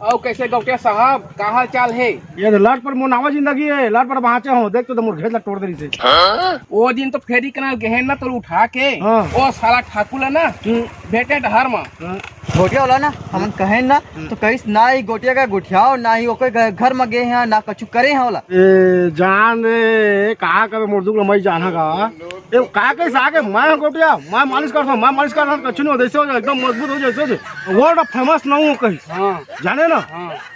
और कैसे गौटिया साहब का हाल चाल है? ये लाट पर मोनावा जिंदगी है, लाट पर बाँचे हो देख तो मुर्घे ला तोड़ दे रही थे। वो दिन तो फेरी कनाल गहन ना तो उठा के हाँ। वो साला ठाकुर है ना बेटे डहर में गोटिया वाला ना हमन कहे ना तो कहीं ना ही गोटिया का गुठियाओ ना ही ओके घर में गए हैं ना कछु करे हैं वाला। ए जान रे कहा कर मुर्दुक लमई जाना का ए का कैसे आके मैं गोटिया मैं मालिश करता हूं, मैं मालिश करता हूं कछु नहीं हो, जैसे हो एकदम मजबूत हो जैसे वर्ल्ड फेमस ना हूं कहीं। हाँ जाने ना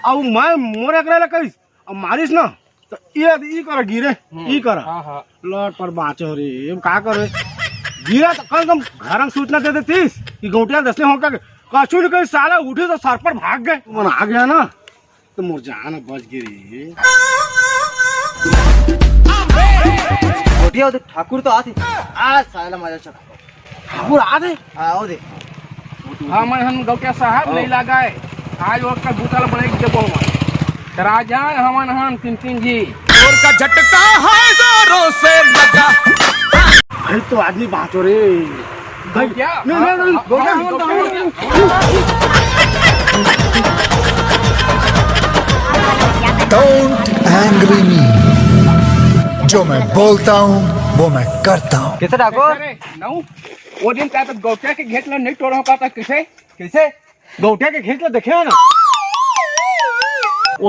अब मैं मोरे करे कहीं अब मालिश ना तो ये ई कर गिरे ई कर हाँ लट पर बाँचे हो रे अब का करे गिरा तो कम घर में सूचना दे देतीस कि गोटिया दसले हो का कछु नहीं कहीं साला उठे तो सर पर भाग गए मन आ गया ना तो मोर जान बच गई। गोटिया तो ठाकुर तो आते आज साला मजा चल ठाकुर आ दे आओ दे हाँ मैं हम गौटिया साहब नहीं लगाए आज वक्त का बूतल बने जब राजा हमन हम तीन जी जोर का झटका है जोरों से लगा। अरे तो आदमी बाँचो रे गौटिया नहीं Don't angry me. जो मैं बोलता हूँ वो मैं करता हूँ। कैसे ठाकुर नौ वो दिन क्या तो गौटिया के घेत ला नहीं तोड़ का था किसे कैसे गौटिया के खेत देखे है ना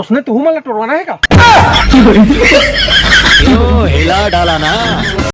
उसने तुम मला तोड़वाना है का हिला डाला ना।